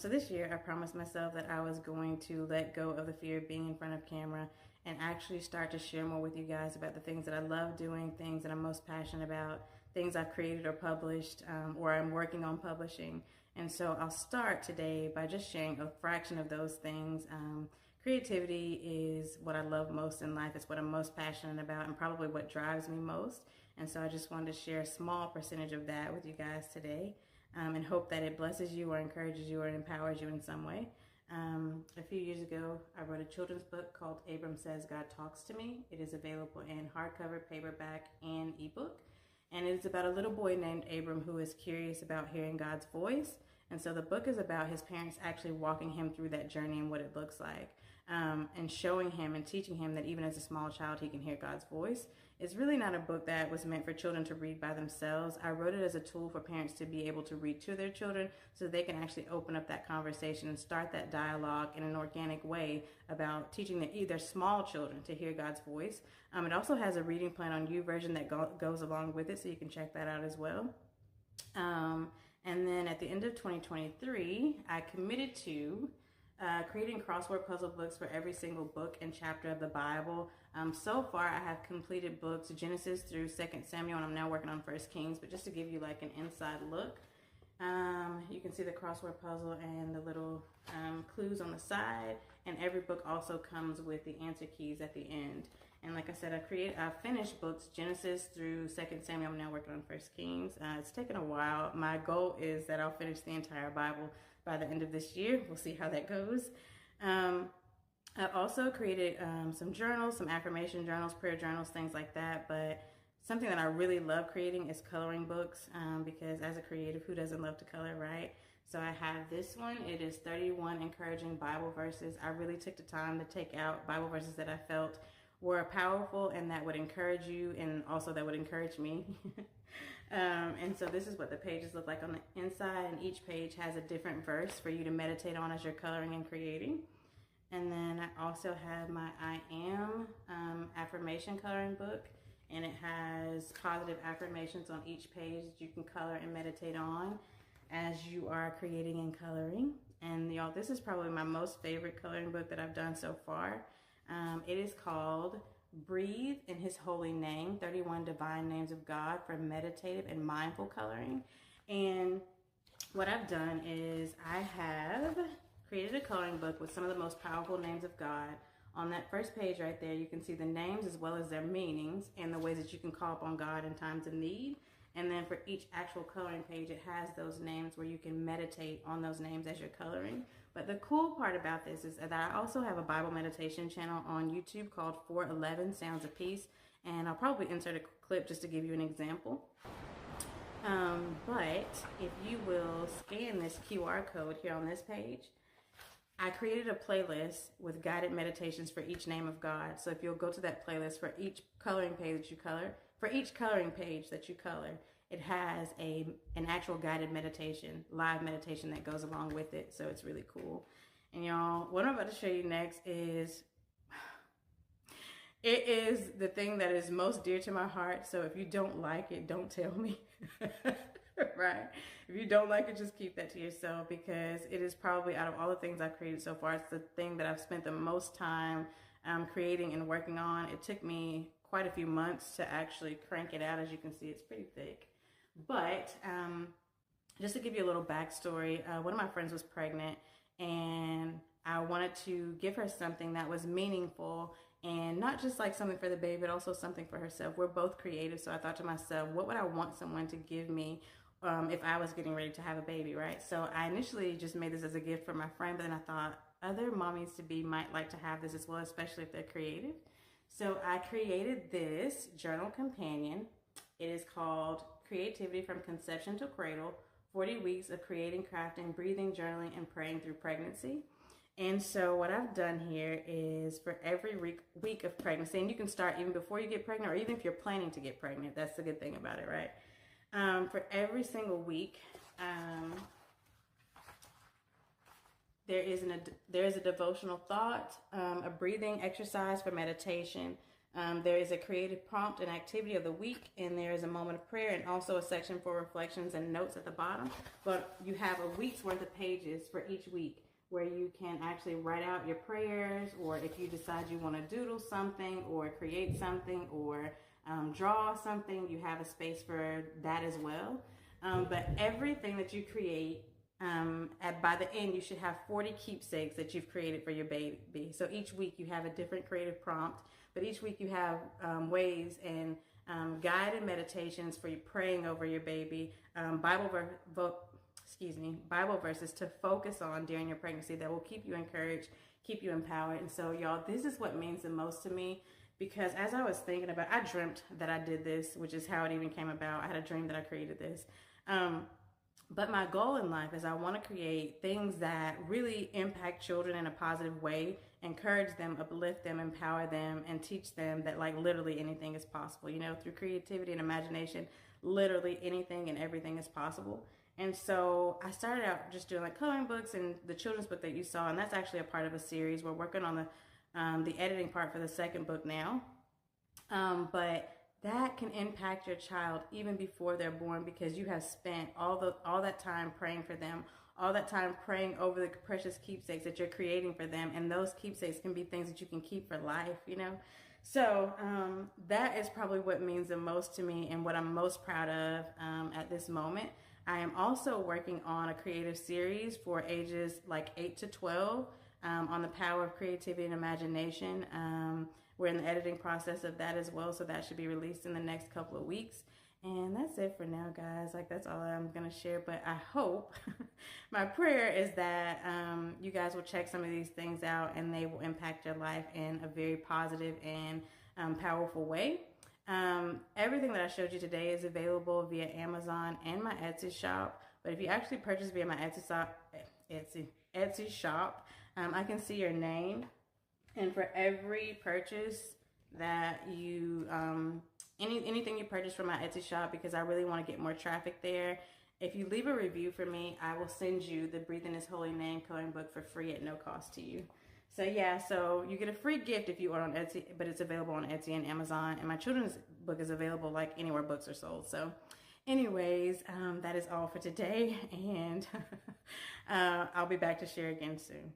So this year I promised myself that I was going to let go of the fear of being in front of camera and actually start to share more with you guys about the things that I love doing, things that I'm most passionate about, things I've created or published, or I'm working on publishing. And so I'll start today by just sharing a fraction of those things. Creativity is what I love most in life. It's what I'm most passionate about and probably what drives me most. And so I just wanted to share a small percentage of that with you guys today, and hope that it blesses you or encourages you or empowers you in some way. A few years ago, I wrote a children's book called Abram Says God Talks to Me. It is available in hardcover, paperback, and ebook. And it is about a little boy named Abram who is curious about hearing God's voice. And so the book is about his parents actually walking him through that journey and what it looks like, and showing him and teaching him that even as a small child, he can hear God's voice. It's really not a book that was meant for children to read by themselves. I wrote it as a tool for parents to be able to read to their children so they can actually open up that conversation and start that dialogue in an organic way about teaching their small children to hear God's voice. It also has a reading plan on YouVersion that goes along with it, so you can check that out as well. And then at the end of 2023, I committed to creating crossword puzzle books for every single book and chapter of the Bible. So far, I have completed books Genesis through 2 Samuel, and I'm now working on 1 Kings. But just to give you like an inside look, you can see the crossword puzzle and the little clues on the side. And every book also comes with the answer keys at the end. And like I said, I finished books Genesis through 2 Samuel. I'm now working on 1 Kings. It's taken a while. My goal is that I'll finish the entire Bible by the end of this year. We'll see how that goes. I also created some journals, some affirmation journals, prayer journals, things like that. But something that I really love creating is coloring books, because as a creative, who doesn't love to color, right? So I have this one. It is 31 encouraging Bible verses. I really took the time to take out Bible verses that I felt were powerful and that would encourage you, and also that would encourage me. And so this is what the pages look like on the inside, and each page has a different verse for you to meditate on as you're coloring and creating. And then I also have my I Am affirmation coloring book, and it has positive affirmations on each page that you can color and meditate on as you are creating and coloring. And y'all, this is probably my most favorite coloring book that I've done so far. It is called Breathe in His Holy Name, 31 Divine Names of God for Meditative and Mindful Coloring. And what I've done is I have created a coloring book with some of the most powerful names of God. On that first page right there, you can see the names as well as their meanings and the ways that you can call upon God in times of need. And then for each actual coloring page, it has those names where you can meditate on those names as you're coloring. But the cool part about this is that I also have a Bible meditation channel on YouTube called 411 Sounds of Peace. And I'll probably insert a clip just to give you an example. But if you will scan this QR code here on this page, I created a playlist with guided meditations for each name of God. So if you'll go to that playlist for each coloring page that you color, for each coloring page that you color, it has an actual guided meditation, live meditation that goes along with it. So it's really cool. And y'all, what I'm about to show you next is, it is the thing that is most dear to my heart. So if you don't like it, don't tell me. Right? If you don't like it, just keep that to yourself, because it is probably, out of all the things I've created so far, it's the thing that I've spent the most time creating and working on. It took me quite a few months to actually crank it out. As you can see, it's pretty thick. But just to give you a little backstory, one of my friends was pregnant, and I wanted to give her something that was meaningful, and not just like something for the baby, but also something for herself. We're both creative, so I thought to myself, what would I want someone to give me if I was getting ready to have a baby, right? So I initially just made this as a gift for my friend, but then I thought other mommies to be might like to have this as well, especially if they're creative. So I created this journal companion. It is called Creativity from Conception to Cradle, 40 Weeks of Creating, Crafting, Breathing, Journaling, and Praying Through Pregnancy. And so what I've done here is for every week of pregnancy, and you can start even before you get pregnant, or even if you're planning to get pregnant. That's the good thing about it, right? For every single week, there is a devotional thought, a breathing exercise for meditation, There is a creative prompt and activity of the week, and there is a moment of prayer, and also a section for reflections and notes at the bottom. But you have a week's worth of pages for each week where you can actually write out your prayers, or if you decide you want to doodle something or create something or draw something, you have a space for that as well. But everything that you create, by the end, you should have 40 keepsakes that you've created for your baby. So each week you have a different creative prompt, but each week you have ways and guided meditations for you praying over your baby, Bible verses to focus on during your pregnancy that will keep you encouraged, keep you empowered. And so, y'all, this is what means the most to me, because as I was thinking about, I dreamt that I did this, which is how it even came about. I had a dream that I created this. But my goal in life is I want to create things that really impact children in a positive way, encourage them, uplift them, empower them, and teach them that like literally anything is possible. You know, through creativity and imagination, literally anything and everything is possible. And so I started out just doing like coloring books and the children's book that you saw, and that's actually a part of a series. We're working on the editing part for the second book now. But that can impact your child even before they're born, because you have spent all that time praying for them, all that time praying over the precious keepsakes that you're creating for them. And those keepsakes can be things that you can keep for life, you know? So that is probably what means the most to me and what I'm most proud of at this moment. I am also working on a creative series for ages like 8 to 12 on the power of creativity and imagination. We're in the editing process of that as well, so that should be released in the next couple of weeks. And that's it for now, guys. Like, that's all I'm going to share. But I hope, my prayer is that you guys will check some of these things out and they will impact your life in a very positive and powerful way. Everything that I showed you today is available via Amazon and my Etsy shop. But if you actually purchase via my Etsy shop, I can see your name. And for every purchase that you, anything you purchase from my Etsy shop, because I really want to get more traffic there, if you leave a review for me, I will send you the Breathe in His Holy Name coloring book for free at no cost to you. So yeah, so you get a free gift if you order on Etsy, but it's available on Etsy and Amazon. And my children's book is available like anywhere books are sold. So anyways, that is all for today. And I'll be back to share again soon.